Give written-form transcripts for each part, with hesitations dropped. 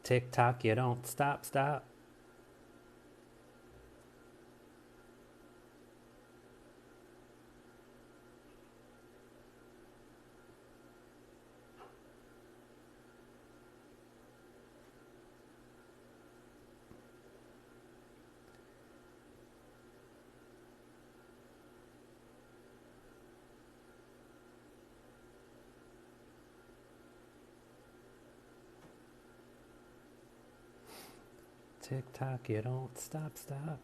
Tick tock, you don't stop, stop. Tick tock, you don't stop, stop.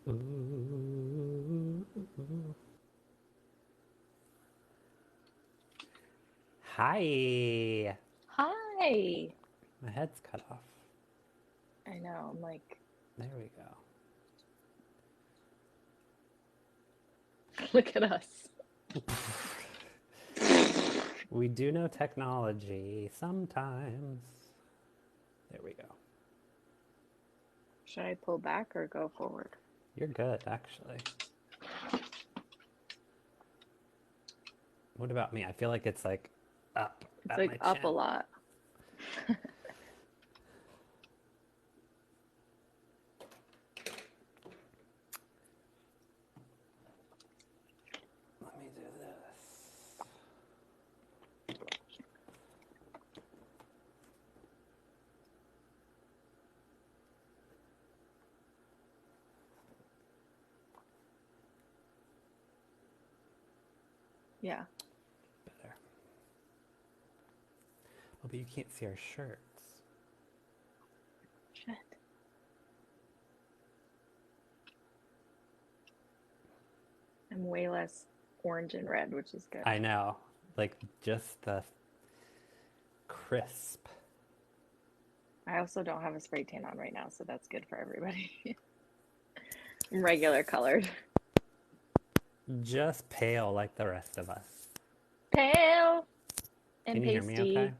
Ooh. Hi. Hi. My head's cut off. I know. I'm like, There we go. look at us. We do know technology sometimes. There we go. Should I pull back or go forward? You're good, actually. What about me? I feel like it's like up It's at like my up a chin. lot. Let me do this. Yeah. Better. Oh, but you can't see our shirts. Shit. I'm way less orange and red, which is good. I know. Like, just the crisp. I also don't have a spray tan on right now, so that's good for everybody. I'm regular colored. Just pale like the rest of us. Pale and Can you hear me okay? pasty.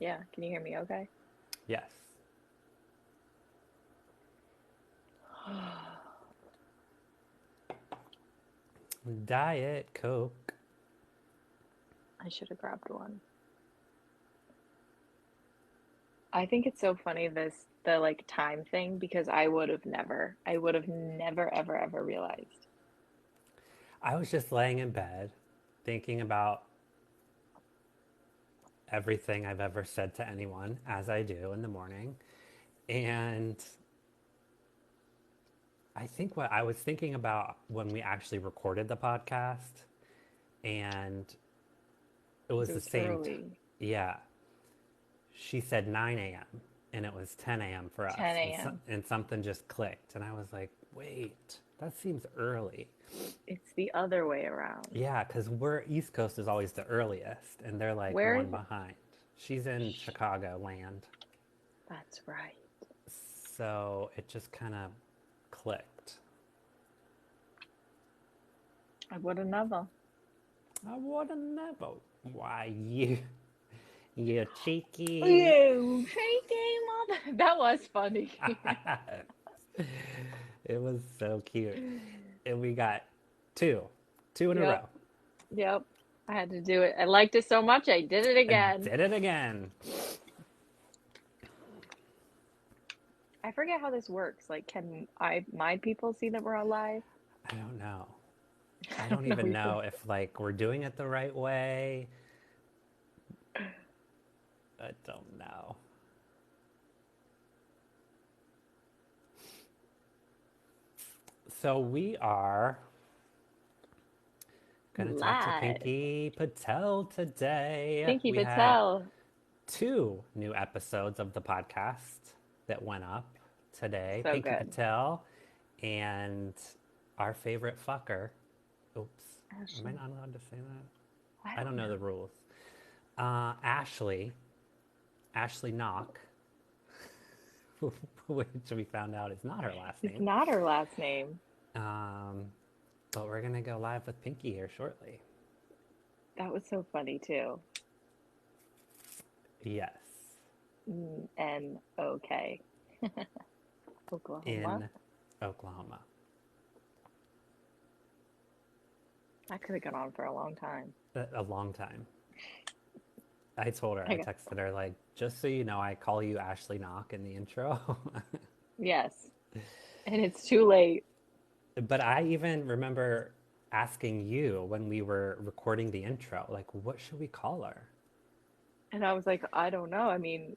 Yeah. Can you hear me okay? Yes. Diet Coke. I should have grabbed one. I think it's so funny the like time thing because I would have never ever ever realized. I was just laying in bed thinking about everything I've ever said to anyone, as I do in the morning. And I think what I was thinking about when we actually recorded the podcast, and it was It the was same early. yeah. She said 9 a.m. and it was 10 a.m. for us. 10 a.m. And something just clicked. And I was like, wait, that seems early. It's the other way around. Yeah, because we're East Coast is always the earliest, and they're like Where one is it? behind. She's in Chicago land. That's right. So it just kind of clicked. I would have never. I would have never. Why, you cheeky. You shaky mother. That was funny. It was so cute. And we got two, two in a Yep. row. Yep. I had to do it. I liked it so much, I did it I again. did it again. I forget how this works. Like, can my people see that we're alive? I don't know. I I don't don't know even either. know if like we're doing it the right way. I don't know. So we are going to talk to Live. Pinky Patel today. Pinky We had Patel. two new episodes of the podcast that went up today. So Pinky good. Patel and our favorite fucker. Oops. Am I Ashley. not allowed to say that? I I don't don't know the know. rules. Ashley Knock, which we found out is not her last It's name. not her last name. Um, but we're going to go live with Pinky here shortly. That was so funny too. Yes. N-O-K. Oklahoma. in Oklahoma. That could have gone on for a long time. A long time. I told her, I Okay. texted her, like, just so you know, I call you Ashley Knock in the intro. Yes. And it's too late. But I even remember asking you when we were recording the intro, like, what should we call her? And I was like, I don't know. I mean,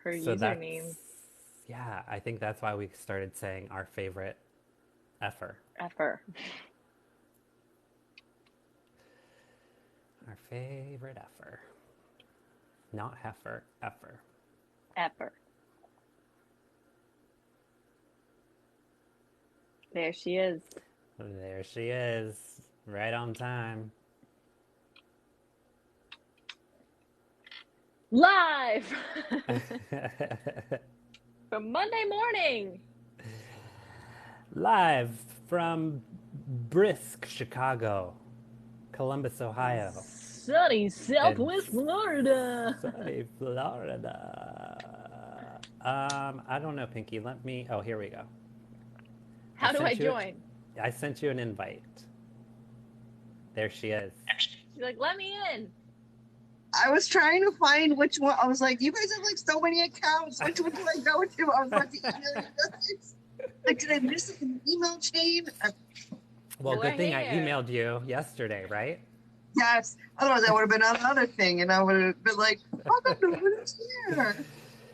her So that's, username, yeah, I think that's why we started saying our favorite effer. Effer. Our favorite effer. Not heifer, effer. Effer. There she is. There she is, right on time. Live from Monday morning. Live from brisk Chicago, Columbus, Ohio. Sunny Southwest Florida. Sunny Florida. I don't know, Pinky. Let me. Oh, here we go. How do I join? I sent you an invite. There she is. She's like, let me in. I was trying to find which one. I was like, you guys have like so many accounts. Which one do I go to? I was about to email you guys. Like, did I miss it in the email chain? Well, We're good thing I here. emailed you yesterday, right? Yes. Otherwise, I would have been on the other thing, and I would have been like, how come no one is here?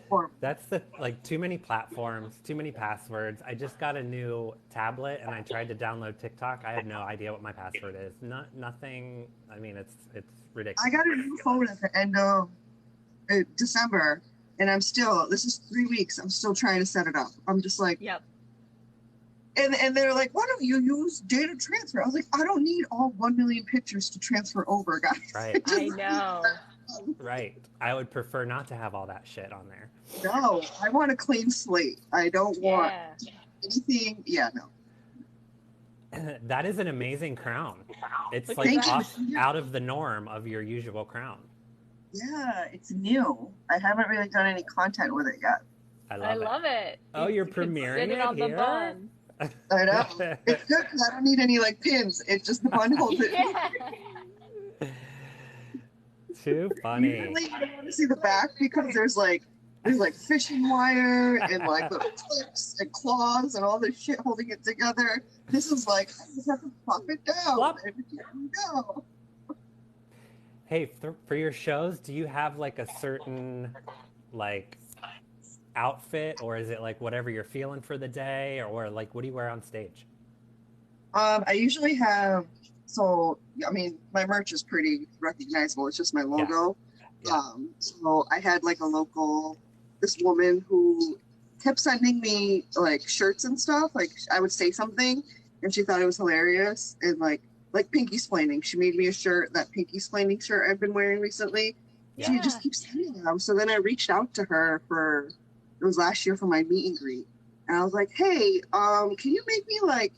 Or, That's the, like, too many platforms, too many passwords. I just got a new tablet and I tried to download TikTok. I have no idea what my password is. Nothing. I mean, it's ridiculous. I got a new phone at the end of December, and I'm still, this is 3 weeks, I'm still trying to set it up. I'm just like, Yep. and they're like, why don't you use data transfer? I was like, I don't need all 1 million pictures to transfer over, guys. Right. I know. Right. I would prefer not to have all that shit on there. No, I want a clean slate. I don't want Yeah. anything. Yeah, no. That is an amazing crown. It's Look like at that. out of the norm of your usual crown. Yeah, it's new. I haven't really done any content with it yet. I love it. Oh, you're You could premiering sit it on the here? bun. I know. It's good because I don't need any like pins. It's just the bun holds it. Yeah. Too funny. Usually you don't want to see the back because there's like fishing wire and like little clips and claws and all this shit holding it together. This is like I just have to pop it down Plop. and here we go. Hey, for your shows, do you have like a certain like outfit, or is it like whatever you're feeling for the day, or like what do you wear on stage? I usually have, so I mean my merch is pretty recognizable. It's just my logo. Yeah. So I had like this woman who kept sending me like shirts and stuff. Like I would say something and she thought it was hilarious, and like Pinky Splaining. She made me a shirt, that Pinky Splaining shirt I've been wearing recently. Yeah. She just keeps sending them. So then I reached out to her it was last year for my meet and greet. And I was like, hey, can you make me like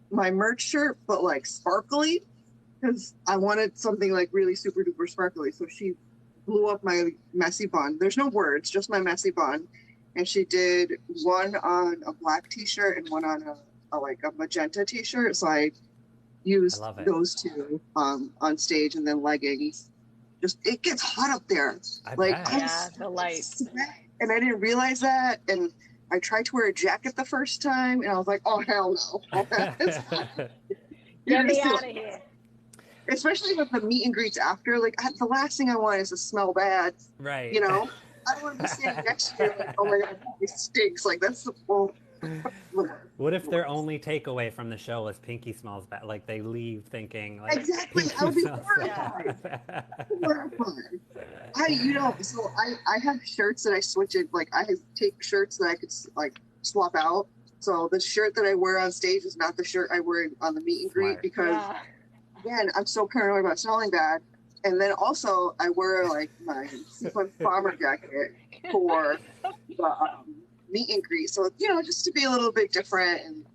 my merch shirt, but like sparkly? Because I wanted something like really super duper sparkly. So she blew up my messy bun. There's no words, just my messy bun. And she did one on a black t-shirt and one on a magenta t-shirt. So I used those two on stage, and then leggings. Just it gets hot up there. Yeah, the lights. And I didn't realize that. And I tried to wear a jacket the first time, and I was like, oh hell no. Get me out of here. Especially with the meet and greets after. Like the last thing I want is to smell bad. Right. You know? I don't want to be standing next to you like, oh my god, it stinks. Like that's the whole. What if their only takeaway from the show was Pinky smells bad? Like they leave thinking like exactly. Pinky I would be smells horrified. bad. Horrified. So I have shirts that I switch it. Like I take shirts that I could like swap out. So the shirt that I wear on stage is not the shirt I wear on the meet and greet because again, I'm so paranoid about smelling bad. And then also I wear like my sequin bomber jacket for the meet and greet. So, you know, just to be a little bit different. And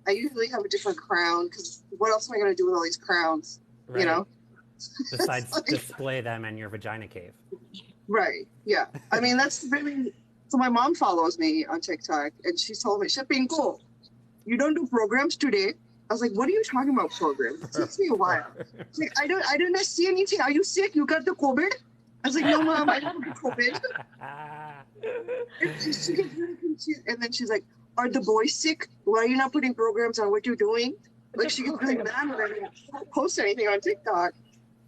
I usually have a different crown because what else am I going to do with all these crowns? Right. You know? Besides display them in your vagina cave. Right. Yeah. I mean, that's really So my mom follows me on TikTok, and she told me, Pinko, you don't do programs today. I was like, what are you talking about programs? It takes me a while. She's like, I didn't see anything. Are you sick? You got the COVID? I was like, no, Mom, I don't have COVID. And she gets really confused. And then she's like, are the boys sick? Why are you not putting programs on what you're doing? Like, she gets really mad when I don't post anything on TikTok.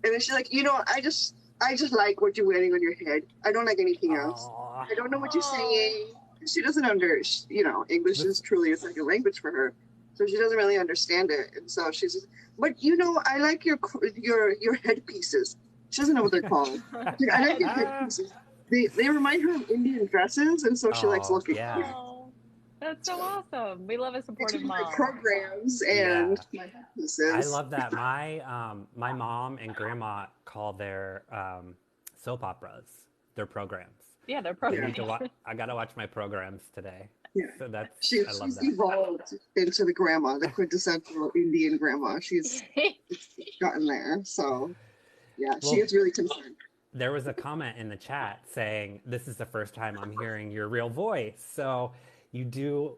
And then she's like, I just like what you're wearing on your head. I don't like anything else. I don't know what you're saying. She doesn't English is truly a second language for her. So she doesn't really understand it. And so she's just, but I like your headpieces. She doesn't know what they're called. Like, I like your headpieces. They remind her of Indian dresses, and so she likes looking. Yeah. Oh, that's so awesome. We love a supportive mom. Programs and my headpieces. I love that. My mom and grandma call their soap operas their programs. Yeah, they're programs. I gotta watch my programs today. Yeah, so she's evolved into the grandma, the quintessential Indian grandma. She's gotten there. So yeah, she is really concerned. There was a comment in the chat saying, "This is the first time I'm hearing your real voice." So you do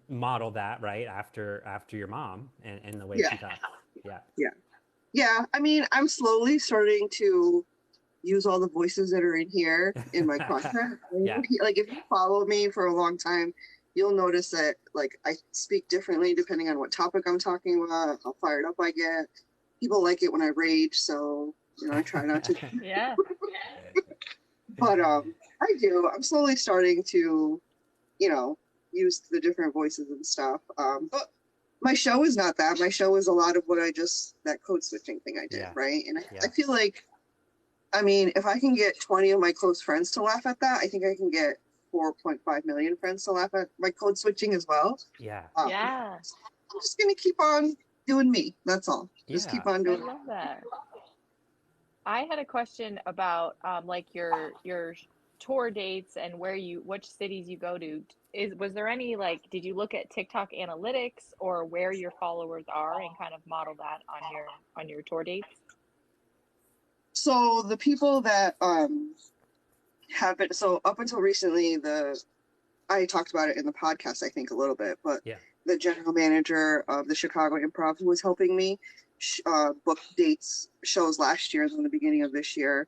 model that, right, after your mom and the way she talks. Yeah. I mean, I'm slowly starting to use all the voices that are in here in my content. Like, if you follow me for a long time, you'll notice that like I speak differently depending on what topic I'm talking about, how fired up I get. People like it when I rage, so I try not to. Yeah. But I do. I'm slowly starting to, use the different voices and stuff. But my show is not that. My show is a lot of what that code switching thing I did, right? And I feel like, I mean, if I can get 20 of my close friends to laugh at that, I think I can get 4.5 million friends to laugh at my code switching as well. Yeah. I'm just going to keep on doing me. That's all. Just keep on doing I love that. I had a question about like your tour dates and which cities you go to. Was there any, like, did you look at TikTok analytics or where your followers are and kind of model that on your tour dates? So the people that have been, so up until recently, I talked about it in the podcast, I think, a little bit, but the general manager of the Chicago Improv, who was helping me book shows last year and then the beginning of this year,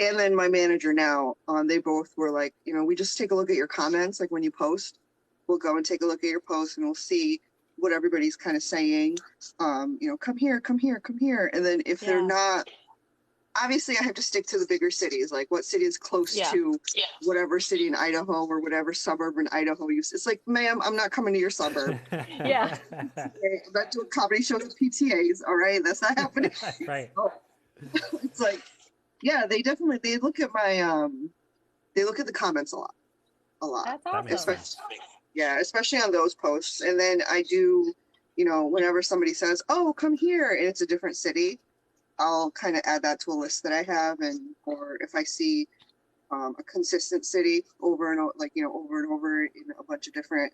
and then my manager now, they both were like, we just take a look at your comments. Like, when you post, we'll go and take a look at your post and we'll see what everybody's kind of saying. Come here, come here, come here. And then if they're not, obviously I have to stick to the bigger cities, like what city is close to whatever city in Idaho or whatever suburb in Idaho. It's like, ma'am, I'm not coming to your suburb. Yeah. I'm not doing comedy shows with PTAs. All right. That's not happening. Right. So, it's like, they look at they look at the comments a lot. That's awesome. Especially on those posts. And then I do, whenever somebody says, oh, come here, and it's a different city, I'll kind of add that to a list that I have. Or if I see a consistent city over and over in a bunch of different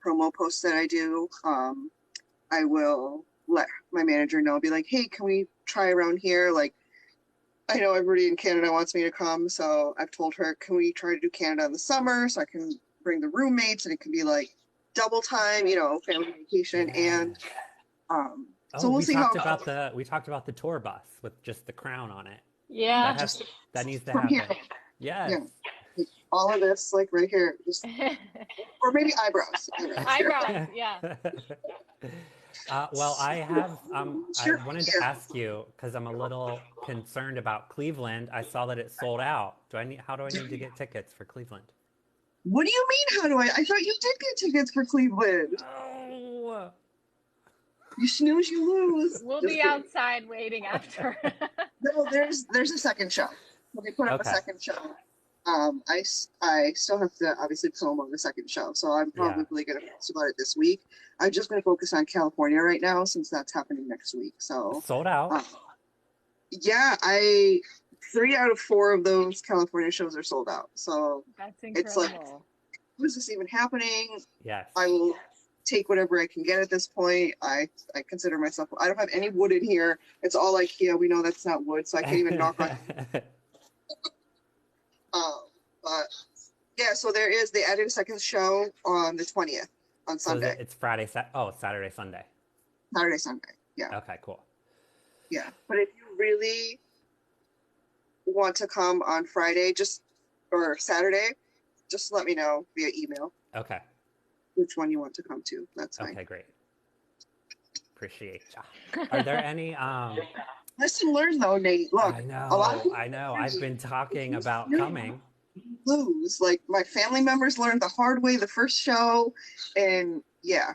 promo posts that I do, I will let my manager know, be like, hey, can we try around here? Like, I know everybody in Canada wants me to come, so I've told her, can we try to do Canada in the summer so I can bring the roommates and it can be like double time, family vacation. And so we'll see we talked about the tour bus with just the crown on it. Yeah. That needs to happen. Here. Yes. Yeah. All of this, like right here, or maybe eyebrows. Eyebrows, yeah. Well, I have. I wanted to ask you, because I'm a little concerned about Cleveland. I saw that it sold out. How do I need to get tickets for Cleveland? What do you mean? How do I? I thought you did get tickets for Cleveland. Oh. You snooze, you lose. We'll be outside waiting after. No, there's a second show. When they put up a second show, I still have to obviously promo the second show, so I'm probably going to post about it this week. I'm just going to focus on California right now since that's happening next week. So sold out. 3 out of 4 of those California shows are sold out. So that's incredible. It's like, who's this even happening? Yes. I will take whatever I can get at this point. I consider myself, I don't have any wood in here. It's all IKEA. We know that's not wood, so I can't even knock on it. But Yeah, so they added a second show on the 20th on So Sunday. it's Saturday, Sunday. Saturday, Sunday. Yeah. Okay, cool. Yeah. But if you really want to come on Friday, or Saturday, just let me know via email Okay. which one you want to come to. That's fine. Okay, great. Appreciate ya. Are there any Listen, learn though, Nate. Look, a lot of people I know. I've been talking about coming. lose. Like my family members learned the hard way the first show, and yeah.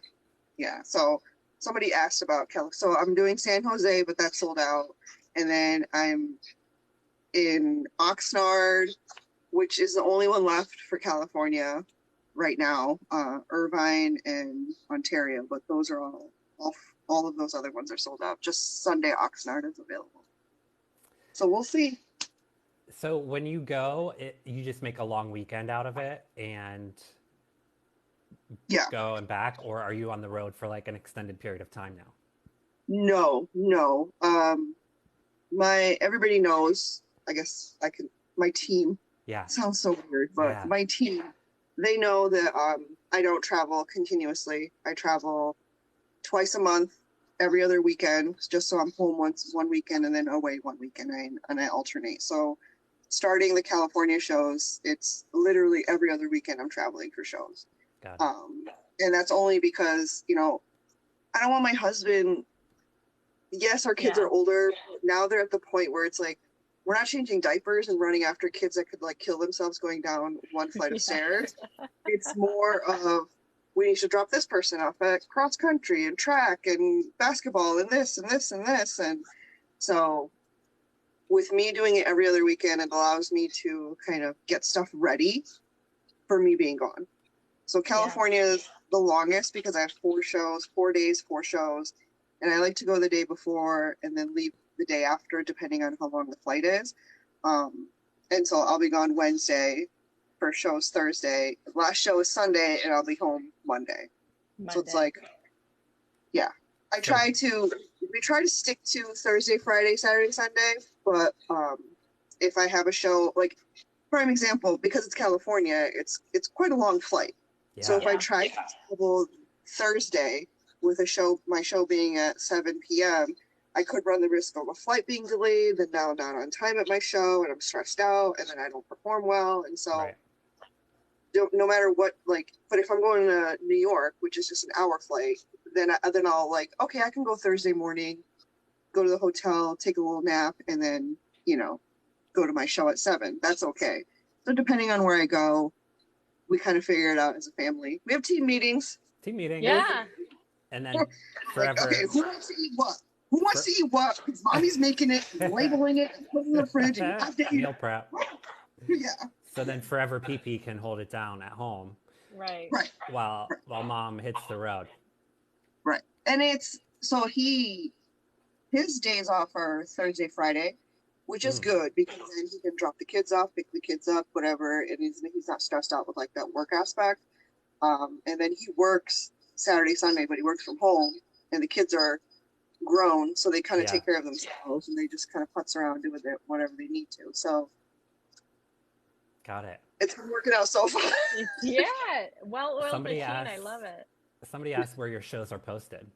So somebody asked about California. So I'm doing San Jose, but that's sold out. And then I'm in Oxnard, which is the only one left for California right now. Irvine and Ontario, but those are all of those other ones are sold out. Just Sunday Oxnard is available. So we'll see. So when you go, you just make a long weekend out of it and Yeah. go and back, or are you on the road for like an extended period of time now? No. Everybody knows. I guess my team. Yeah. Sounds so weird, but Yeah. my team, they know that I don't travel continuously. I travel twice a month, every other weekend, just so I'm home one weekend and then away one weekend, and I alternate. So starting the California shows, it's literally every other weekend I'm traveling for shows. Got it. And that's only because, I don't want my husband. Yes, our kids are older. Now they're at the point where it's like, we're not changing diapers and running after kids that could like kill themselves going down one flight of stairs. It's more of, we need to drop this person off at cross country and track and basketball and this and this and this. And so with me doing it every other weekend, it allows me to kind of get stuff ready for me being gone. So California is the longest because I have 4 days, 4 shows. And I like to go the day before and then leave the day after, depending on how long the flight is. And so I'll be gone Wednesday. First show is Thursday. Last show is Sunday, and I'll be home Monday. So it's like, yeah. We try to stick to Thursday, Friday, Saturday, Sunday. But if I have a show, like prime example, because it's California, it's quite a long flight. Yeah. So if I try to travel Thursday with my show being at 7 p.m., I could run the risk of a flight being delayed, then now I'm not on time at my show, and I'm stressed out, and then I don't perform well. And so no matter what, but if I'm going to New York, which is just an hour flight, then I'll okay, I can go Thursday morning, go to the hotel, take a little nap, and then, go to my show at 7. That's okay. So depending on where I go, we kind of figure it out as a family. We have team meetings. Yeah. And then forever. Okay, who wants to eat what? Who wants to eat what? Because mommy's making it, labeling it, putting it in the fridge, and you have to eat meal prep. Yeah. So then forever PP can hold it down at home. Right. While mom hits the road. Right. And his days off are Thursday, Friday, which is good because then he can drop the kids off, pick the kids up, whatever, and he's not stressed out with that work aspect. And then he works Saturday, Sunday, but he works from home, and the kids are grown, so they kind of take care of themselves, and they just kind of putz around doing whatever they need to. So got it. It's been working out so far. Yeah, well-oiled machine. Asked, I love it. Somebody asked where your shows are posted.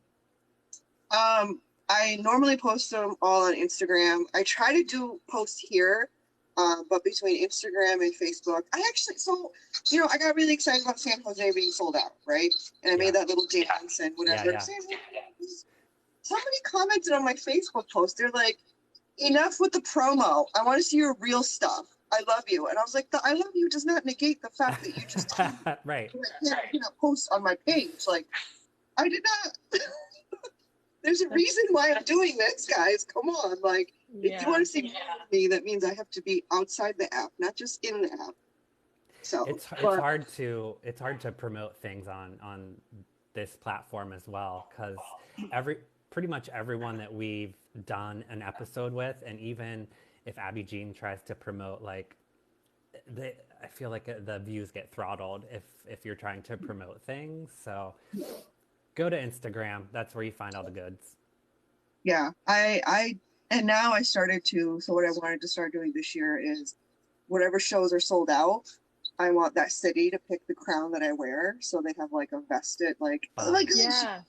I normally post them all on Instagram. I try to post here, but between Instagram and Facebook, I got really excited about San Jose being sold out, right? And I made that little dance and whatever. Somebody commented on my Facebook post. They're like, enough with the promo. I want to see your real stuff. I love you. And I was like, the I love you does not negate the fact that you just right. Post on my page. Like, I did not. There's a reason why I'm doing this, guys. Come on. Like, if you want to see me, that means I have to be outside the app, not just in the app. So it's hard to promote things on this platform as well, because pretty much everyone that we've done an episode with, and even if Abby Jean tries to promote, I feel like the views get throttled if you're trying to promote things. So go to Instagram. That's where you find all the goods. Yeah, and now I started to. So what I wanted to start doing this year is, whatever shows are sold out, I want that city to pick the crown that I wear, so they have like a vested like oh my gosh. Yeah.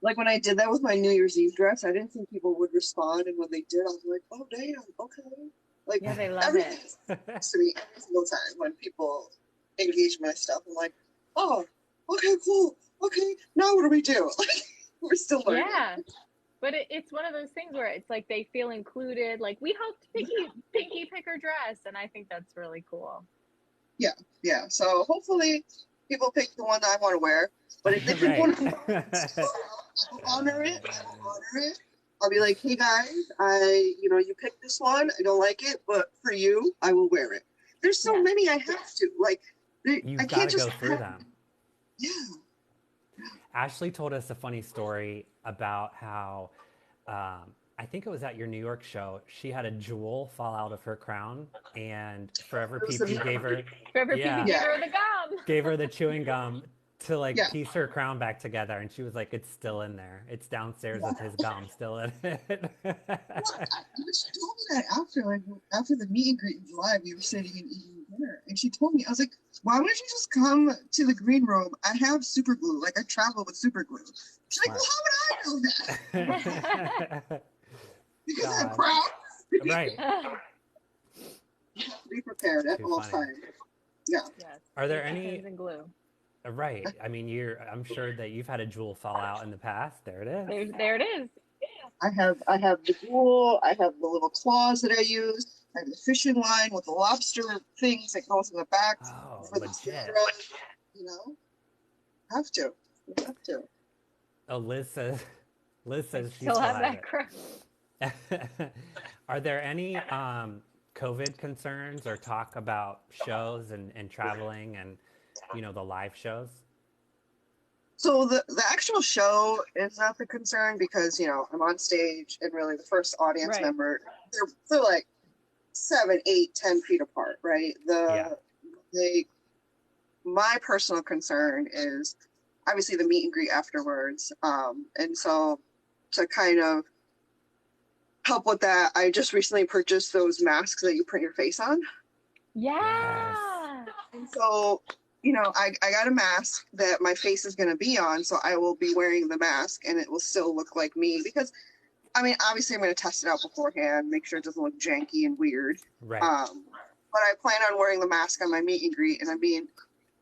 Like when I did that with my New Year's Eve dress, I didn't think people would respond, and when they did, I was like, oh damn, okay. Like Yeah, they love everything it. to me every single time when people engage my stuff. I'm like, oh, okay, cool. Okay, now what do we do? Like we're still learning. Yeah. But it's one of those things where it's like they feel included. Like we helped Pinky pick her dress, and I think that's really cool. Yeah. So hopefully people pick the one that I want to wear. But if they pick one, I will honor it. I'll be like, hey guys, you picked this one. I don't like it, but for you, I will wear it. There's so many I have to. Like, I can't just go through them. Yeah. Ashley told us a funny story about how, I think it was at your New York show, she had a jewel fall out of her crown, and Forever PP gave her the gum. Gave her the chewing gum to like piece her crown back together, and she was like, it's still in there. It's downstairs with his gum still in it. She told me that after the meet and greet in July, we were sitting and eating dinner, and she told me, I was like, why wouldn't you just come to the green room? I have super glue. Like, I travel with super glue. She's like, well, how would I know that? Because I'm proud. Right. Be prepared at all times. Yeah. Yes. Are there any and glue? Right. I mean, I'm sure that you've had a jewel fall out in the past. There it is. There it is. I have the jewel. I have the little claws that I use. I have the fishing line with the lobster things that goes in the back for legit. the zero. Have to. You have to. Oh, Liz says she still have that crown. Are there any COVID concerns or talk about shows and traveling and the live shows? So the actual show is not the concern because I'm on stage and really the first audience member, they're like 7, 8, 10 feet apart, right? My personal concern is obviously the meet and greet afterwards, and so to kind of help with that, I just recently purchased those masks that you print your face on. Yeah. And so I got a mask that my face is going to be on, so I will be wearing the mask and it will still look like me because, obviously I'm going to test it out beforehand, make sure it doesn't look janky and weird. Right. But I plan on wearing the mask on my meet and greet, and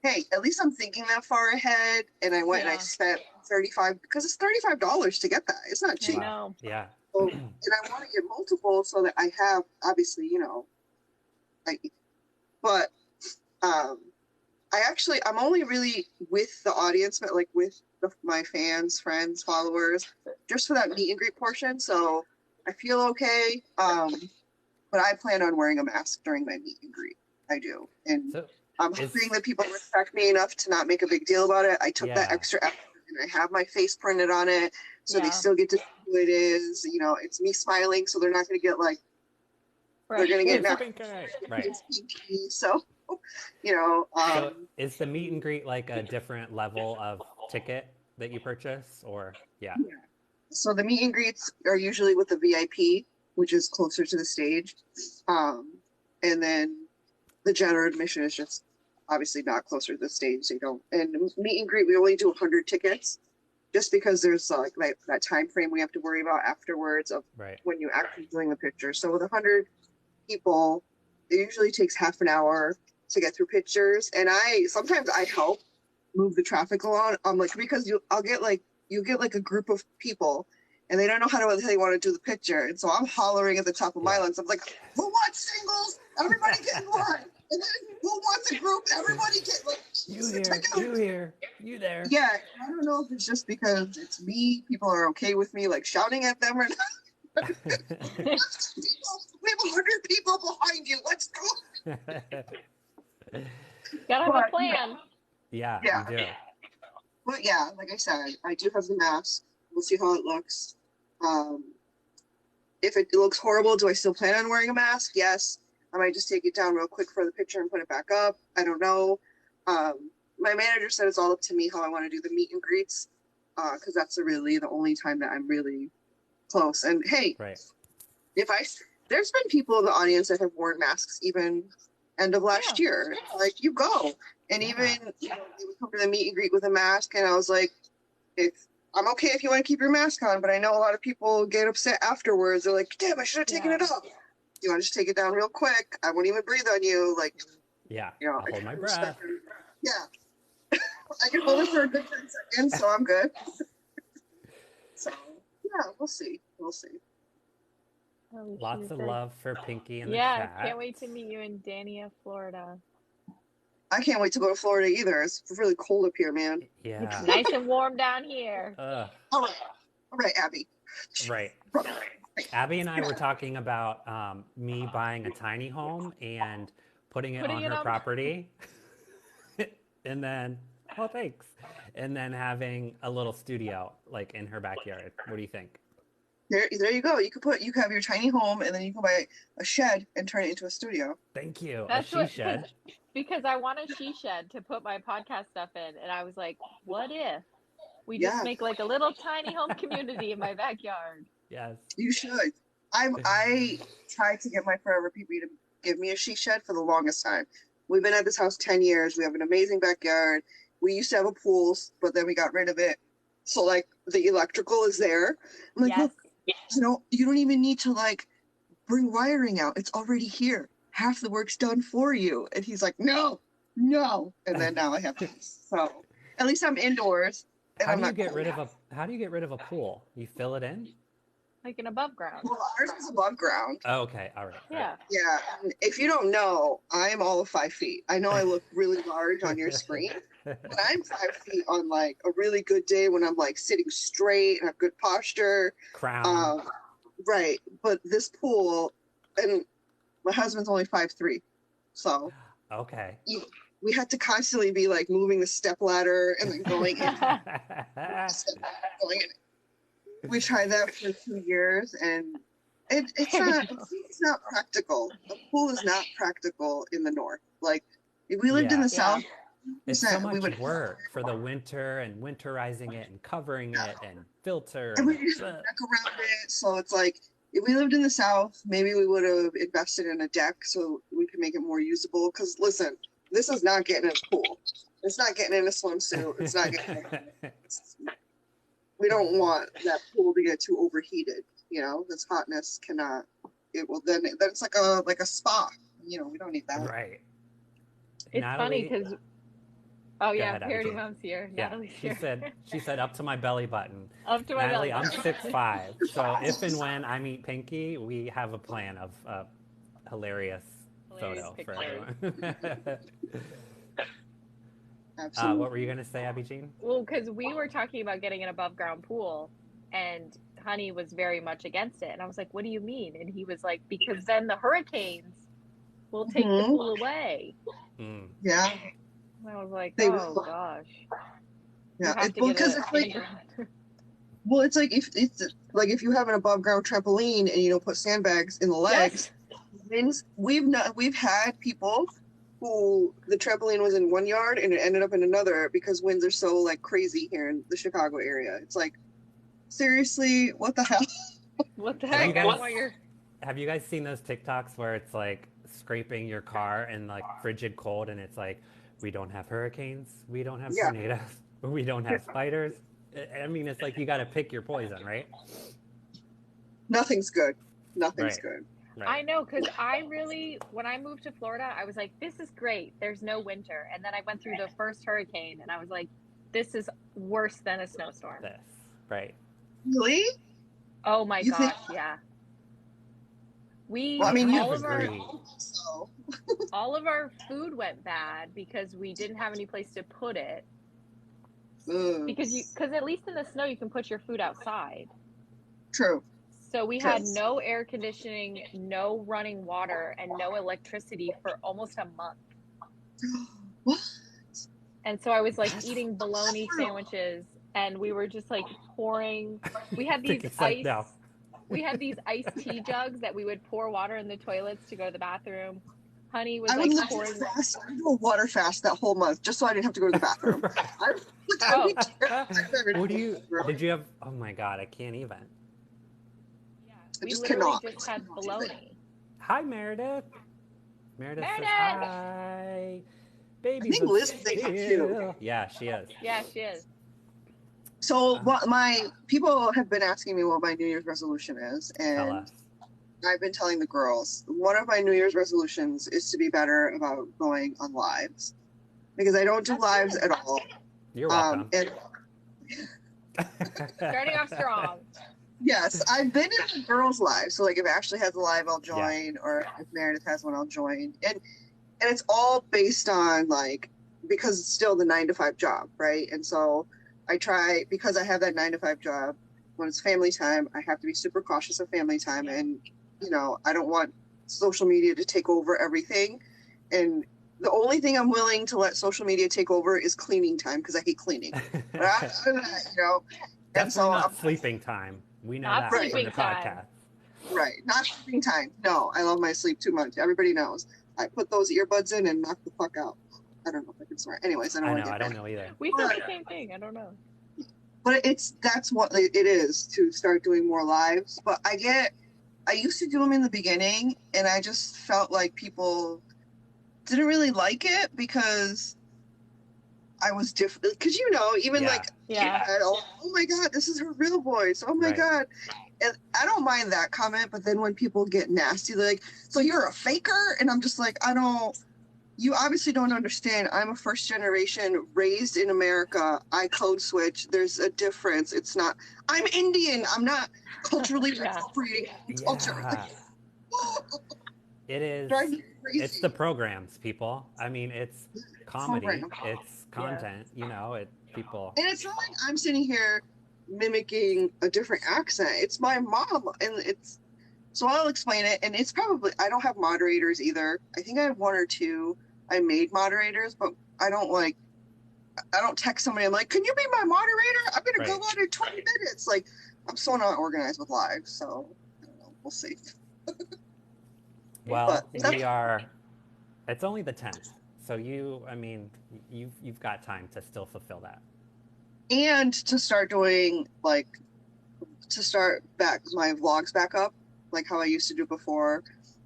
hey, at least I'm thinking that far ahead, and I went and I spent $35, because it's $35 to get that. It's not cheap. No. Yeah. So, and I want to get multiple so that I have, obviously, I'm only really with the audience, but like with my fans, friends, followers, just for that meet and greet portion. So I feel okay. But I plan on wearing a mask during my meet and greet. I do. And I'm hoping that people respect me enough to not make a big deal about it. I took that extra effort and I have my face printed on it. So they still get to see who it is. It's me smiling. So they're not going to get like, they're going to get pinky. So, so is the meet and greet like a different level of ticket that you purchase or So the meet and greets are usually with the VIP, which is closer to the stage. And then the general admission is just obviously not closer to the stage. And meet and greet, we only do 100 tickets just because there's like that time frame we have to worry about afterwards of when you actually doing the picture. So with 100 people, it usually takes half an hour to get through pictures. And sometimes I help move the traffic along. Because you get like a group of people and they don't know whether they want to do the picture. And so I'm hollering at the top of my lungs. I'm like, who wants singles? Everybody get in line. And then who wants a group? Everybody get you here, you there. Yeah, I don't know if it's just because it's me. People are okay with me like shouting at them or not. We have 100 people behind you. Let's go. Gotta have a plan. Yeah, you do. But yeah, like I said, I do have the mask. We'll see how it looks. If it looks horrible, do I still plan on wearing a mask? Yes. I might just take it down real quick for the picture and put it back up. I don't know. My manager said it's all up to me how I want to do the meet and greets, because that's really the only time that I'm really close. And hey, there's been people in the audience that have worn masks even end of last Yeah. year. Like, you go. And even, you know, they would come to the meet and greet with a mask, and I was like, if I'm okay if you want to keep your mask on, but I know a lot of people get upset afterwards. They're like, damn, I should have taken it off. You want to just take it down real quick? I won't even breathe on you. Like, Yeah. you know, I'll hold my breath. Yeah. I can hold it for a good 10 seconds, so I'm good. So, yeah, we'll see. We'll see. Oh, Lots she's of like- love for Pinky in the Yeah, chat. can't wait to meet you in Dania, Florida. I can't wait to go to Florida either. It's really cold up here, man. Yeah. It's nice and warm down here. All right, Abby. Right. Abby and I were talking about me buying a tiny home and putting it on her property. And then, oh, thanks. And then having a little studio like in her backyard. What do you think? There you go. You could have your tiny home, and then you can buy a shed and turn it into a studio. Thank you. That's a she shed. Because I want a she shed to put my podcast stuff in, and I was like, what if we just make like a little tiny home community in my backyard? Yes. You should. I tried to get my Forever PP to give me a she shed for the longest time. We've been at this house 10 years. We have an amazing backyard. We used to have a pool, but then we got rid of it. So like the electrical is there. I'm like, look, you know, you don't even need to like bring wiring out. It's already here. Half the work's done for you. And he's like, no. And then now I have to. So at least I'm indoors. And How do you get rid of a pool? You fill it in? Like an above ground. Well, ours is above ground. Oh, okay. All right. Yeah. Yeah. And if you don't know, I'm all of 5 feet. I know I look really large on your screen, but I'm 5 feet on like a really good day when I'm like sitting straight and have good posture. Crown. Right. But this pool, and my husband's only 5'3", so okay. We had to constantly be like moving the step ladder and then going in. We tried that for 2 years, and it's not practical. The pool is not practical in the north. Like if we lived in the south, it's so much work for the winter and winterizing it and covering it and filter. And we just deck around it, so it's like if we lived in the south, maybe we would have invested in a deck so we could make it more usable. Because listen, this is not getting in a pool. It's not getting in a swimsuit. It's not getting. We don't want that pool to get too overheated. You know, this hotness cannot. It will then it's like a spa. You know, we don't need that. Right. It's Natalie, funny because. Oh yeah, ahead, Parody Mom's here. Yeah, Natalie's here. she said up to my belly button. Up to my Natalie, belly I'm button. 6'5", so if and when I meet Pinky, we have a plan of a hilarious photo picture. for everyone. Absolutely. What were you gonna say, Abby Jean? Well, because we were talking about getting an above ground pool, and Honey was very much against it, and I was like, "What do you mean?" And he was like, "Because then the hurricanes will take the pool away." Mm. Yeah. And I was like, They "Oh will. gosh." Yeah, because it's like, well, it's like if you have an above ground trampoline and you don't put sandbags in the legs, we've had people who the trampoline was in one yard and it ended up in another because winds are so like crazy here in the Chicago area. It's like, seriously, what the hell? What the Have heck? you have you guys seen those TikToks where it's like scraping your car in like frigid cold and it's like, we don't have hurricanes, we don't have tornadoes, we don't have spiders. I mean, it's like you got to pick your poison, right? Nothing's good. Nothing's Right. good. Right. I know, because when I moved to Florida, I was like, this is great. There's no winter. And then I went through the first hurricane and I was like, this is worse than a snowstorm. This, right. Really? Oh my You gosh, think- yeah. Well, I mean, you all of our agree. So, all of our food went bad because we didn't have any place to put it. Because at least in the snow you can put your food outside. True. So we had no air conditioning, no running water, and no electricity for almost a month. What? And so I was like eating bologna sandwiches, and we were just like pouring. We had these It's like, ice. no. We had these iced tea jugs that we would pour water in the toilets to go to the bathroom. Honey was I would like live pouring. fast. I do a water fast that whole month just so I didn't have to go to the bathroom. Oh. Did you have, oh my God, I can't even. Yeah, I we just literally cannot. just had bologna. Hi, Meredith. Meredith says Meredith. hi. I Babies think of Liz is in here too. steel. Yeah, she is. Yeah, she is. So what my people have been asking me what my New Year's resolution is, Tell and us. I've been telling the girls one of my New Year's resolutions is to be better about going on lives because I don't do That's lives good. at all. You're welcome. And Starting off strong. yes, I've been in the girls' lives. So like if Ashley has a live, I'll Yeah. join, or if Meredith has one, I'll join. And it's all based on like because it's still the 9 to 5 job, right? And so I try because I have that 9 to 5 job. When it's family time, I have to be super cautious of family time, Yeah. and I don't want social media to take over everything. And the only thing I'm willing to let social media take over is cleaning time because I hate cleaning. But other than that, and Definitely so not sleeping time. We know Not that from sleeping the time. podcast. right, not sleeping time. No, I love my sleep too much. Everybody knows. I put those earbuds in and knock the fuck out. I don't know if I can swear. Anyways, I don't I want know. to I get don't mad. know either. We said the same thing. I don't know. But that's what it is to start doing more lives. But I used to do them in the beginning, and I just felt like people didn't really like it because I was different. Because even Yeah. like, Yeah. oh my God, this is her real voice. Oh my Right. God. And I don't mind that comment, but then when people get nasty, they're like, so you're a faker? And I'm just like, you obviously don't understand. I'm a first generation raised in America. I code switch. There's a difference. It's not, I'm Indian. I'm not culturally Yeah. appropriating culture. Yeah. It is. Drive me crazy. It's the programs, people. I mean, it's comedy. Program. It's content. People. And it's not like I'm sitting here mimicking a different accent. It's my mom. And so I'll explain it. And it's probably, I don't have moderators either. I think I have one or two. I made moderators, but I don't text somebody. I'm like, can you be my moderator? I'm going to go Right. out in 20 minutes. Like, I'm so not organized with live. So I don't know. We'll see. Well, But we are. It's only the 10th, so you've got time to still fulfill that. And to start doing to start back my vlogs back up, like how I used to do before.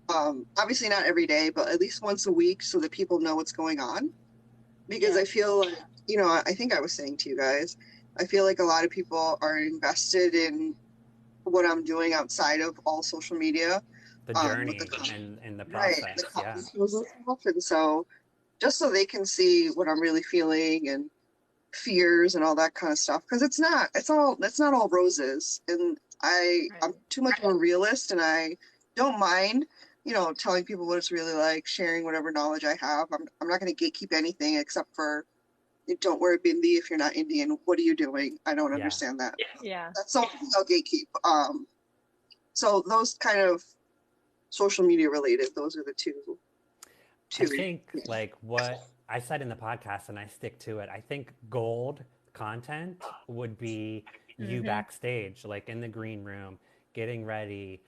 Obviously not every day, but at least once a week so that people know what's going on. Because Yeah. I feel like, I think I was saying to you guys, I feel like a lot of people are invested in what I'm doing outside of all social media. The journey with and the right, process. the Yeah. stuff. And so just so they can see what I'm really feeling and fears and all that kind of stuff. Because it's not all roses. And I'm too much of a realist, and I don't mind, telling people what it's really like, sharing whatever knowledge I have. I'm not going to gatekeep anything except for don't wear a bindi if you're not Indian. What are you doing? I don't understand that. Yeah. That's the only thing I'll gatekeep. So those kind of social media related, those are the two. I think like what I said in the podcast, and I stick to it. I think gold content would be you backstage, like in the green room, getting ready,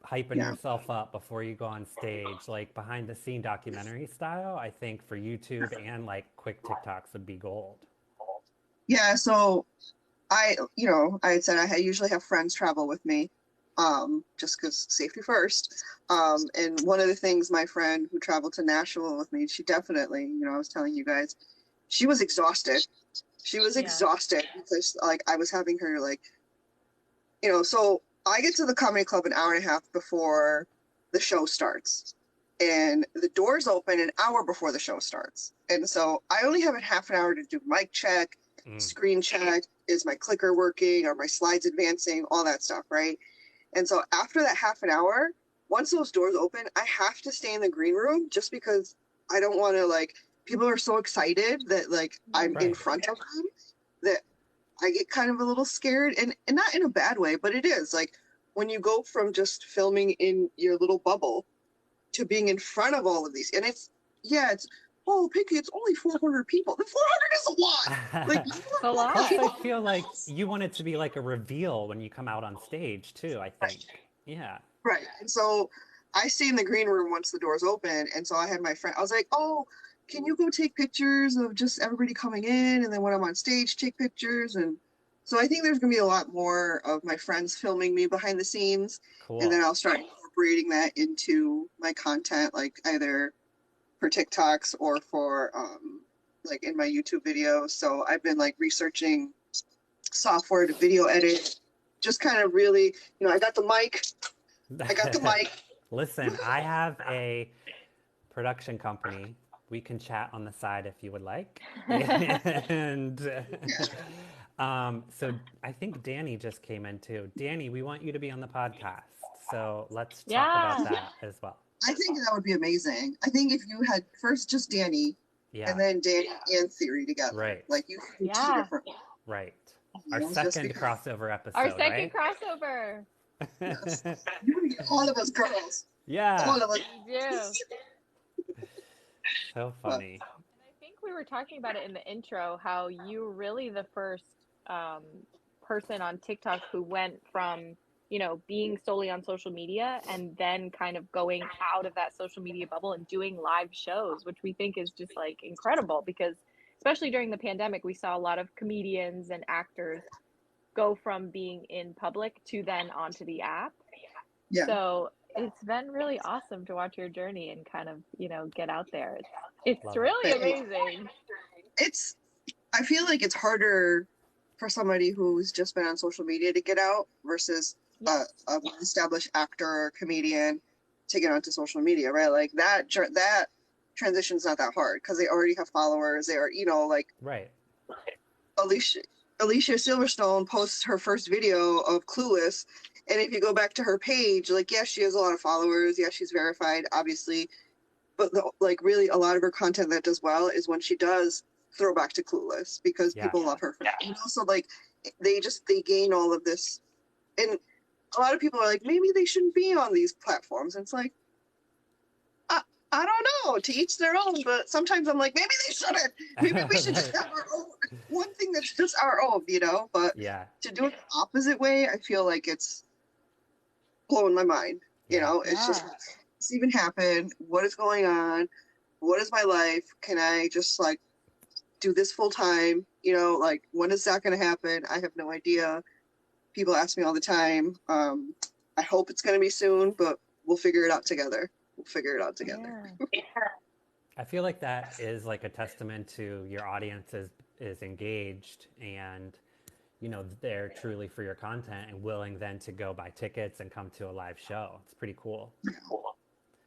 hyping yourself up before you go on stage, like behind the scene documentary style. I think for YouTube and like quick TikToks would be gold. Yeah. So I had said I usually have friends travel with me, just because safety first. And one of the things my friend who traveled to Nashville with me, she definitely, I was telling you guys, she was exhausted. She was exhausted because like I was having her like, so I get to the comedy club an hour and a half before the show starts, and the doors open an hour before the show starts. And so I only have a half an hour to do mic check, screen check, is my clicker working, are my slides advancing, all that stuff, right? And so after that half an hour, once those doors open, I have to stay in the green room just because I don't want to people are so excited that I'm in front of them that I get kind of a little scared, and not in a bad way, but it is when you go from just filming in your little bubble to being in front of all of these, and Pinky, it's only 400 people. The 400 is a lot. A lot. Plus, I feel like you want it to be like a reveal when you come out on stage too. I think, yeah. Right, and so I stay in the green room once the doors open, and so I had my friend. I was like, "Oh, can you go take pictures of just everybody coming in, and then when I'm on stage, take pictures?" And so I think there's gonna be a lot more of my friends filming me behind the scenes, Cool. and then I'll start incorporating that into my content, like either for TikToks or for like in my YouTube videos. So I've been like researching software to video edit, just kind of really, I got the mic. I got the mic. Listen, I have a production company. We can chat on the side if you would like. And so I think Danny just came in too. Danny, we want you to be on the podcast. So let's talk about that as well. I think that would be amazing. I think if you had first just Danny, and then Danny and Theory together. Right. Like you could do two different. Right. Our second crossover episode. Our second crossover. Yes. You get all of us girls. Yeah. All of us. We do. So funny. And I think we were talking about it in the intro, how you were really the first person on TikTok who went from, being solely on social media and then kind of going out of that social media bubble and doing live shows, which we think is just like incredible because especially during the pandemic, we saw a lot of comedians and actors go from being in public to then onto the app. Yeah. So it's been really awesome to watch your journey and kind of, get out there. It's really amazing. I feel like it's harder for somebody who's just been on social media to get out versus an established actor or comedian to get onto social media, right? Like that transition's not that hard because they already have followers. They are, right. Alicia Silverstone posts her first video of Clueless, and if you go back to her page, like, yes, she has a lot of followers. Yes, she's verified, obviously, but really a lot of her content that does well is when she does throw back to Clueless because people love her for that. And also, they gain all of this, and a lot of people are like, maybe they shouldn't be on these platforms. And it's like, I don't know, to each their own, but sometimes I'm like, maybe they shouldn't. Maybe we should just have our own, one thing that's just our own, But to do it the opposite way, I feel like it's blowing my mind. It's just, this even happened? What is going on? What is my life? Can I just do this full time? When is that going to happen? I have no idea. People ask me all the time. I hope it's going to be soon, but we'll figure it out together. Yeah. I feel like that is like a testament to your audience is engaged and, they're truly for your content and willing then to go buy tickets and come to a live show. It's pretty cool.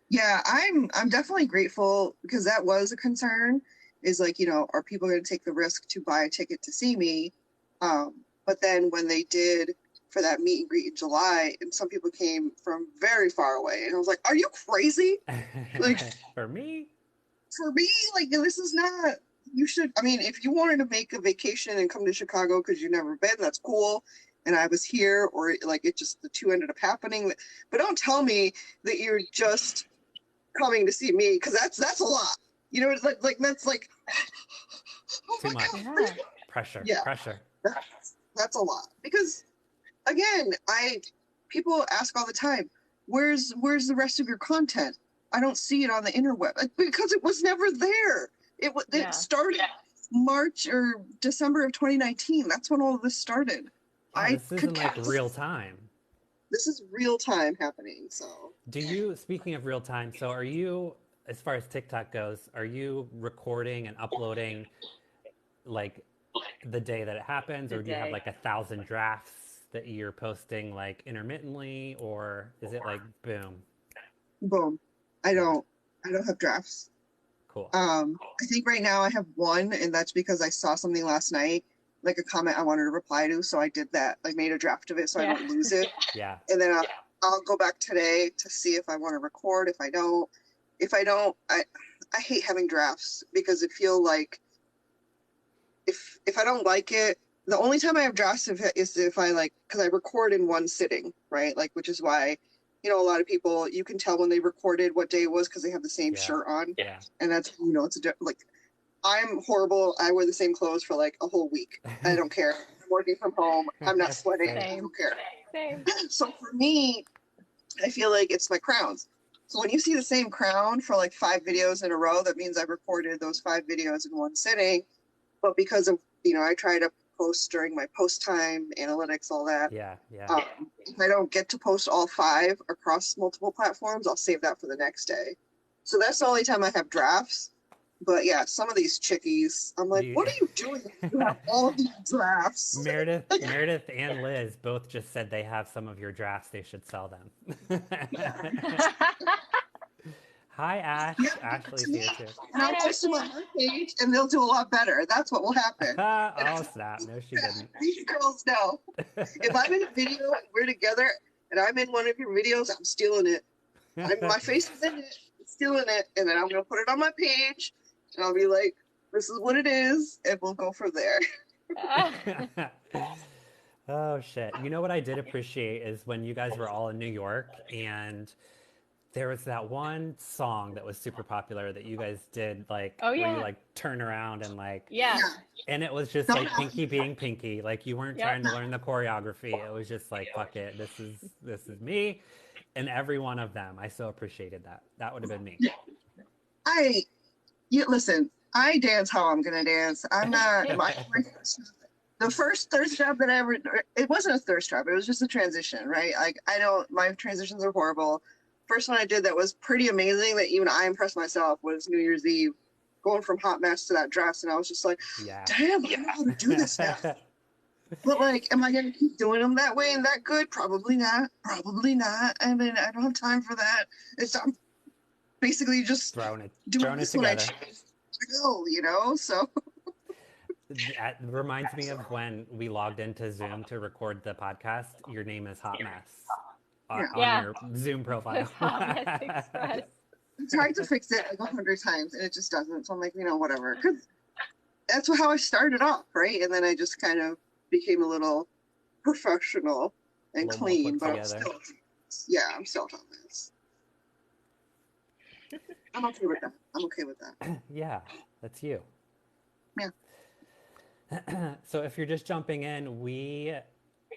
Yeah, I'm definitely grateful because that was a concern is are people going to take the risk to buy a ticket to see me? But then when they did for that meet and greet in July, and some people came from very far away, and I was like, "Are you crazy?" For me, this is not. You should. I mean, if you wanted to make a vacation and come to Chicago because you've never been, that's cool. And I was here, or it just the two ended up happening. But don't tell me that you're just coming to see me because that's a lot. That's like oh too much pressure. Yeah. Pressure. That's a lot because. Again, people ask all the time, where's the rest of your content? I don't see it on the interweb because it was never there. It started March or December of 2019. That's when all of this started. This isn't real time. This is real time happening. So speaking of real time, so are you, as far as TikTok goes, are you recording and uploading the day that it happens, or do you have 1,000 drafts that you're posting intermittently, or is it boom? I don't have drafts. Cool. I think right now I have one, and that's because I saw something last night, a comment I wanted to reply to, so I did that. I made a draft of it so I don't lose it. Yeah. And then I'll go back today to see if I want to record. If I don't, I hate having drafts because it feels like if I don't like it. The only time I have drafts is if I because I record in one sitting, right? Which is why, a lot of people, you can tell when they recorded what day it was because they have the same shirt on. Yeah. And that's, it's I'm horrible. I wear the same clothes for a whole week. I don't care. I'm working from home. I'm not sweating. I don't care. Same. So for me, I feel like it's my crowns. So when you see the same crown for 5 videos in a row, that means I recorded those 5 videos in one sitting. But because of, I try to post during my post time, analytics, all that. Yeah. If I don't get to post all 5 across multiple platforms, I'll save that for the next day. So that's the only time I have drafts. But yeah, some of these chickies, I'm like, what are you doing? You have all these drafts. Meredith and Liz both just said they have some of your drafts. They should sell them. Hi, Ash. Yeah, Ashley's here too. And I'll post them on her page, and they'll do a lot better. That's what will happen. Oh, snap. No, she didn't. These girls know. If I'm in a video and we're together, and I'm in one of your videos, I'm stealing it. My face is in it, stealing it, and then I'm going to put it on my page, and I'll be like, this is what it is, and we'll go from there. Oh, shit. You know what I did appreciate is when you guys were all in New York, and there was that one song that was super popular that you guys did, like, Oh, where yeah. you, like, turn around and, like, Yeah. and it was just, like, Pinky being Pinky. Like, you weren't Yep. trying to learn the choreography. It was just, like, fuck it. This is me. And every one of them, I so appreciated that. That would have been me. Listen, I dance how I'm going to dance. I'm not, the first thirst trap that I ever, it wasn't a thirst trap. It was just a transition, right? Like, my transitions are horrible. First one I did that was pretty amazing that even I impressed myself was New Year's Eve, going from hot mess to that dress. And I was just like, damn, I know how to do this now. But like, am I going to keep doing them that way and that good? Probably not. Probably not. I mean, I don't have time for that. I'm basically just throwing it doing together. To go, you know? So that reminds me of when we logged into Zoom to record the podcast. Your name is Hot Mess on your Zoom profile. Hot Mess Express. I tried to fix it like 100 times and it just doesn't. So I'm like, whatever. Because that's how I started off, right? And then I just kind of became a little professional and clean, but I'm still Hot Mess. I'm okay with that. Yeah, that's you. Yeah. So if you're just jumping in, we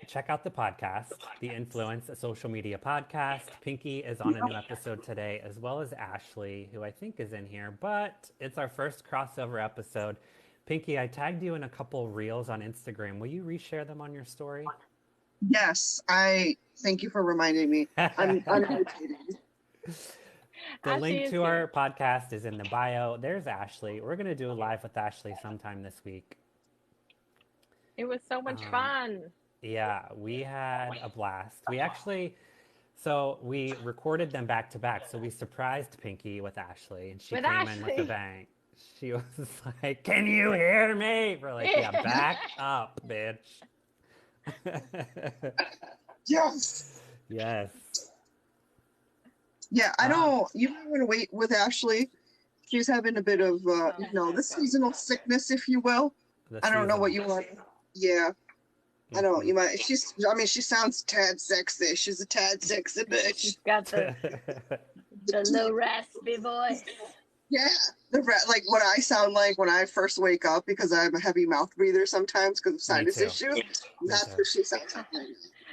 check out the podcast, The Influence, a social media podcast. Pinky is on a new episode today, as well as Ashley, who I think is in here, but it's our first crossover episode. Pinky, I tagged you in a couple reels on Instagram. Will you reshare them on your story? Yes, I thank you for reminding me. I'm irritated. The Ashley link is to here. our podcast is in the bio. There's Ashley. We're going to do a live with Ashley sometime this week. It was so much fun. Yeah, we had a blast. We recorded them back to back. So we surprised Pinky with Ashley, and she came in with a bang. She was like, "Can you hear me?" We're like, "Yeah, back up, bitch." Yes. Yes. Yeah, I don't. You might want to wait with Ashley. She's having a bit of, the seasonal sickness, if you will. I don't know what you want. Yeah. I don't. You might. She sounds tad sexy. She's a tad sexy bitch. She's got the low raspy voice. Yeah, like what I sound like when I first wake up because I'm a heavy mouth breather sometimes because of sinus issues. That's what she sounds like.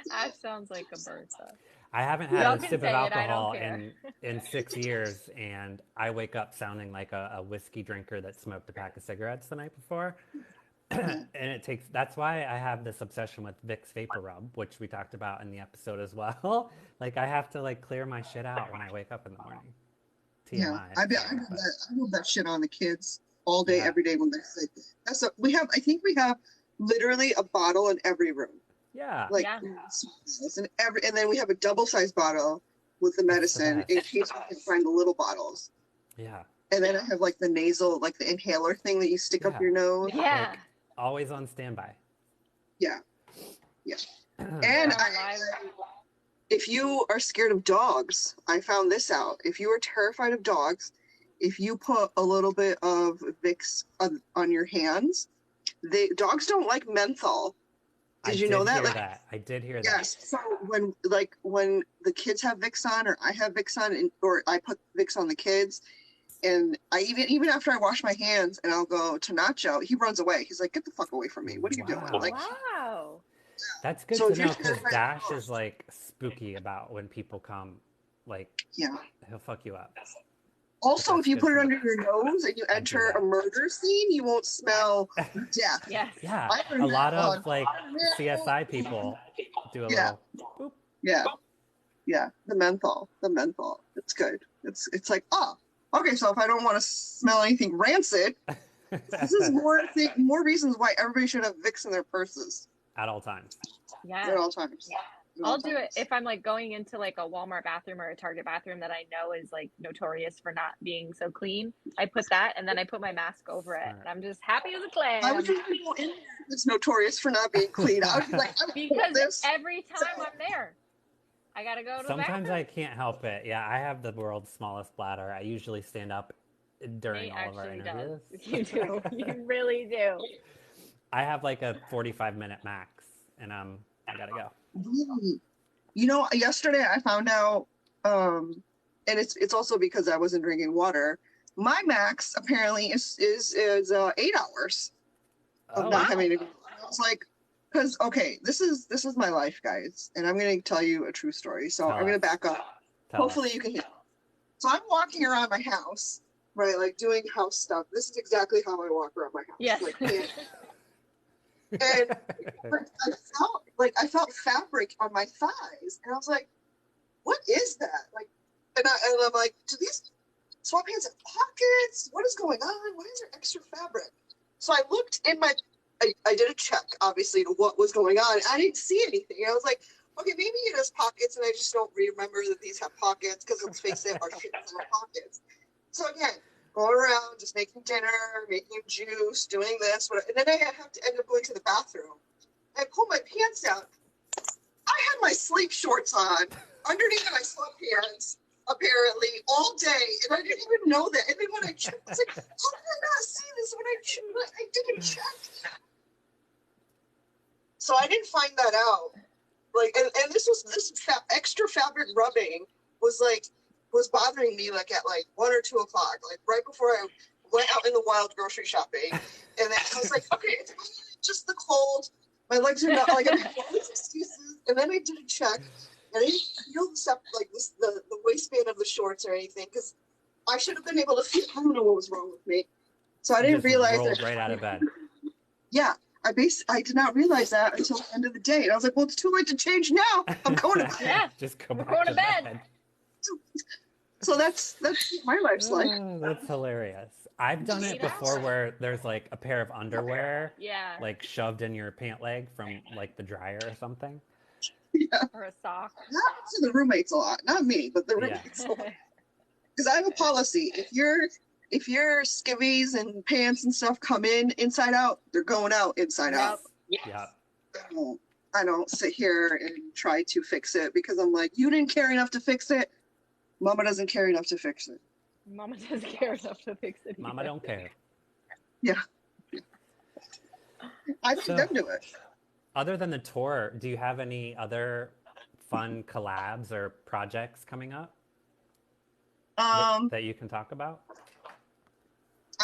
That sounds like a Bertha. I haven't had a sip of I don't alcohol care. in 6 years, and I wake up sounding like a whiskey drinker that smoked a pack of cigarettes the night before. And that's why I have this obsession with Vicks Vaporub, which we talked about in the episode as well. Like, I have to like clear my shit out when I wake up in the morning. TMI. Yeah, I rub that shit on the kids all day, every day when they're sick. I think we have literally a bottle in every room. Yeah. And then we have a double-sized bottle with the medicine in case we can find the little bottles. Yeah. And then I have like the nasal, like the inhaler thing that you stick up your nose. Yeah. Like, always on standby. Yeah. Yeah. And if you are scared of dogs, I found this out. If you are terrified of dogs, if you put a little bit of Vicks on your hands, dogs don't like menthol. Did you know that? I did hear that. Yes. So when the kids have Vicks on, or I have Vicks on, or I put Vicks on the kids, and I even after I wash my hands and I'll go to Nacho, he runs away. He's like, "Get the fuck away from me! What are you doing?" Like, wow. That's good to know because Dash is like spooky about when people come. Like, he'll fuck you up. Also, if you put it under your nose and you enter a murder scene, you won't smell death. Yes. Yeah. A lot of like CSI people do a little boop. Yeah. The menthol. It's good. It's like, Okay, so if I don't want to smell anything rancid, this is more reasons why everybody should have Vicks in their purses At all times. Yeah. at all times. At all I'll do it times. if I'm like going into like a Walmart bathroom or a Target bathroom that I know is like notorious for not being so clean. I put that and then I put my mask over it, and I'm just happy as a clam. Why would you even go in there if it's notorious for not being clean? I would be like, because every time I'm there, I gotta go to the Sometimes bathroom. I can't help it. Yeah, I have the world's smallest bladder. I usually stand up during He all of our actually interviews. does. You do. You really do. I have like a 45-minute max, and I gotta go. really? You know, yesterday I found out, and it's also because I wasn't drinking water. My max apparently is 8 hours of Oh, not wow. having to. I was like, because okay, this is my life, guys, and I'm gonna tell you a true story. So Tell I'm gonna us. back up. Tell Hopefully us. you can hear. So I'm walking around my house, right, like doing house stuff. This is exactly how I walk around my house. Yes. Like, and I felt fabric on my thighs, and I was like, "What is that?" Like, and I'm like, "Do these sweatpants have pockets? What is going on? Why is there extra fabric?" So I looked in my, I did a check, obviously, to what was going on. I didn't see anything. I was like, "Okay, maybe it has pockets, and I just don't remember that these have pockets because let's face it, our shit has pockets." So again, going around, just making dinner, making juice, doing this, whatever. And then I have to end up going to the bathroom. I pull my pants down. I had my sleep shorts on underneath my sweatpants, apparently, all day. And I didn't even know that. And then when I checked, I was like, how did I not see this when I didn't check? So I didn't find that out. Like, and this extra fabric rubbing was bothering me like at like 1 or 2 o'clock, like right before I went out in the wild grocery shopping. And then I was like, okay, it's just the cold. My legs are not like I'm having all these excuses. And then I did a check, and I didn't feel the waistband of the shorts or anything because I should have been able to feel. I don't know what was wrong with me, so I didn't Just realize rolled that. right out of bed. Yeah, I did not realize that until the end of the day, and I was like, well, it's too late to change now. I'm going to bed. Yeah. Just go We're back going to to bed. bed. So that's my life's like. Oh, that's hilarious. I've done it 8 before hours. where there's like a pair of underwear Yeah. like shoved in your pant leg from like the dryer or something. Yeah, Or a sock. not to the roommates a lot, not me, but the Yeah. roommates. Because I have a policy: if your skivvies and pants and stuff come in inside out, they're going out inside out. Yeah. I don't sit here and try to fix it because I'm like, you didn't care enough to fix it. Mama doesn't care enough to fix it. Mama doesn't care enough to fix it. Mama either. don't care. I think So- them do it. Other than the tour, do you have any other fun collabs or projects coming up that you can talk about?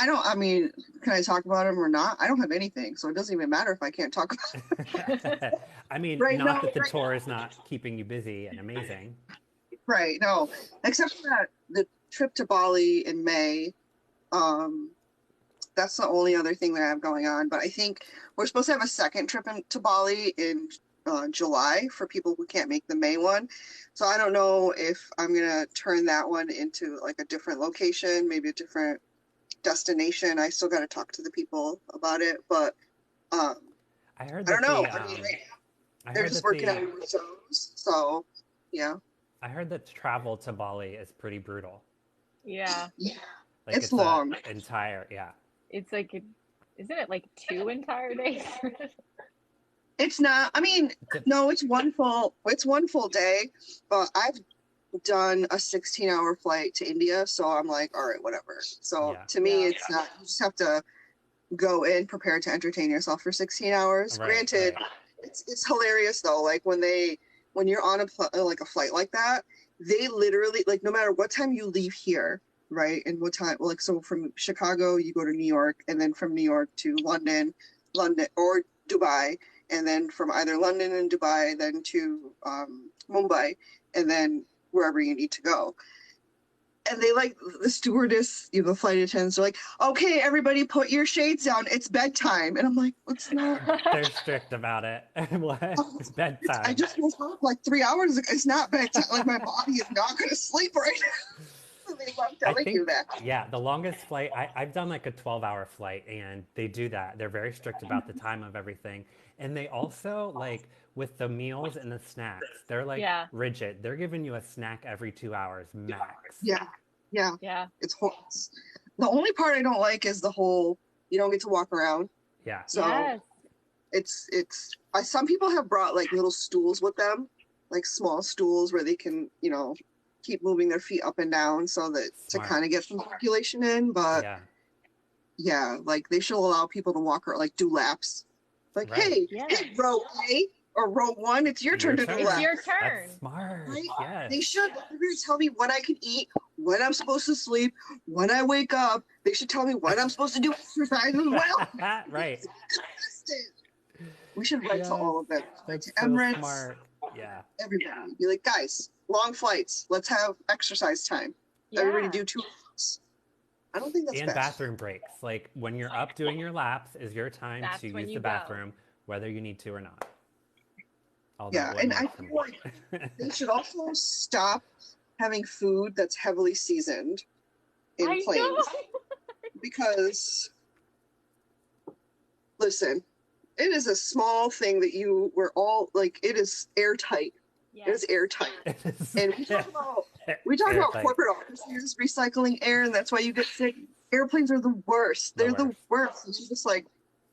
I mean, can I talk about them or not? I don't have anything, so it doesn't even matter if I can't talk about it. I mean, Right not now- that the tour is not keeping you busy and amazing. Right, no. Except for the trip to Bali in May. That's the only other thing that I have going on. But I think we're supposed to have a second trip to Bali in July for people who can't make the May one. So I don't know if I'm going to turn that one into like a different location, maybe a different destination. I still got to talk to the people about it. But I heard I that don't know. the, I mean, I they're heard just that working the, on more shows. So, yeah. I heard that travel to Bali is pretty brutal. Yeah. Yeah. Like It's a long. entire, yeah. It's like, isn't it like 2 entire days? It's not. I mean, no, it's one full day. But I've done a 16-hour flight to India, so I'm like, all right, whatever. So Yeah. to me, Yeah. it's not. You just have to go in prepared to entertain yourself for 16 hours. Right, Granted, right. it's hilarious though. Like when you're on a flight like that, they literally like no matter what time you leave here, right? And what time? Like so from Chicago you go to New York, and then from New York to London or Dubai, and then from either London and Dubai then to Mumbai, and then wherever you need to go. And they like the stewardess, the flight attendants are like, okay, everybody put your shades down. It's bedtime. And I'm like, it's not. They're strict about it. What? It's bedtime. I just woke up like 3 hours ago. It's not bedtime. Like my body is not going to sleep right now. I'm telling you that. Yeah, the longest flight, I've done like a 12-hour flight, and they do that. They're very strict about the time of everything. And they also, like, with the meals and the snacks, they're like Yeah. rigid. They're giving you a snack every 2 hours max. Yeah. Yeah. It's horrible. The only part I don't like is the whole you don't get to walk around. Yeah. So Yes. it's some people have brought like little stools with them, like small stools where they can, keep moving their feet up and down so that Smart. to kind of get some circulation in. But yeah, like they should allow people to walk or like do laps. Like, Right. hey, row A or row 1, it's your turn to do turn. It's laps. your turn. That's smart. Right? Yes. They should. They're going to tell me what I can eat, when I'm supposed to sleep, when I wake up. They should tell me when I'm supposed to do exercise as well. Right. We should write to all of them. That's To so Emirates, smart. Yeah. everybody. Be like, guys, long flights. Let's have exercise time. Everybody do 2 laps. I don't think that's And bad. bathroom breaks. Like when you're up doing your laps is your time That's to when use you the go. bathroom, whether you need to or not. Although Yeah, it and wouldn't I work for feel me. like they should also stop having food that's heavily seasoned in I planes. know. Because, listen, it is a small thing that we're all like, it is airtight. It is airtight. And we talk about corporate offices recycling air, and that's why you get sick. Airplanes are the worst. They're the worst. And it's just like,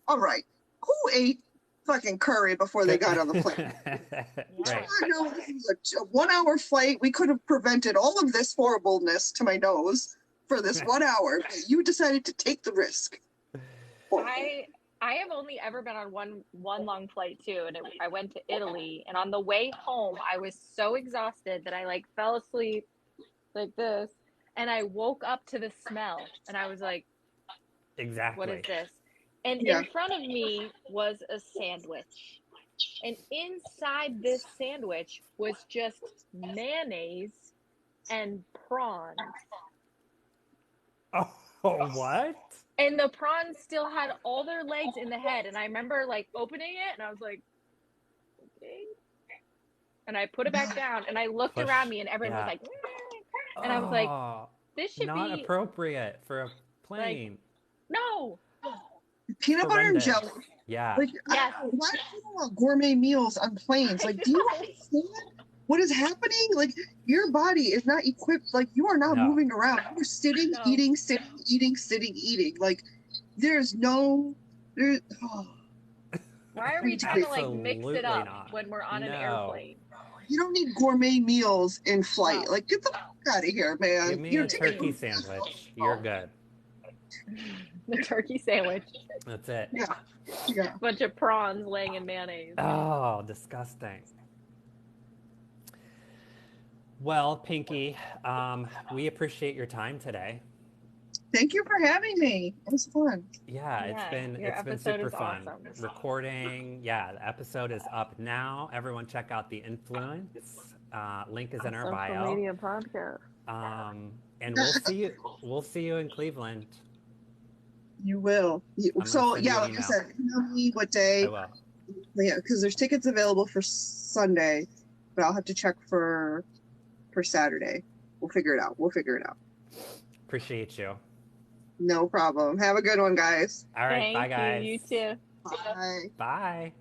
all right, who ate fucking curry before they got on the plane? Right. I know this is a 1-hour flight. We could have prevented all of this horribleness to my nose for this 1 hour, but you decided to take the risk. I have only ever been on one long flight too, and I went to Italy. And on the way home, I was so exhausted that I like fell asleep like this, and I woke up to the smell, and I was like, Exactly. "What is this?" And in front of me was a sandwich, and inside this sandwich was just mayonnaise and prawns. Oh, what? And the prawns still had all their legs in the head. And I remember like opening it and I was like, okay. And I put it back down and I looked around me and everyone was like, "Meh." And I was like, this should not be appropriate for a plane. no. Peanut butter and jelly. Yeah. Like, Yes. why do people want gourmet meals on planes? Like, do you understand what is happening? Like, your body is not equipped. Like, you are not moving around. You're sitting, eating, sitting, eating, sitting, eating. Like, there's no. Why are we trying to like mix Absolutely it up not. when we're on an airplane? You don't need gourmet meals in flight. Like, get the fuck out of here, man. Give me a turkey sandwich. You're good. The turkey sandwich. That's it. Yeah. Bunch of prawns laying in mayonnaise. Oh, disgusting. Well, Pinky, we appreciate your time today. Thank you for having me. It was fun. Yeah, it's been super fun. Awesome. Recording. Yeah, the episode is up now. Everyone check out The Influence. Link is in our bio. Social media podcast. And we'll see you in Cleveland. You will. So yeah, like I said, email me what day. I will. Yeah, because there's tickets available for Sunday, but I'll have to check for Saturday. We'll figure it out. Appreciate you. No problem. Have a good one, guys. All right. Bye, guys. You too. Bye. Bye.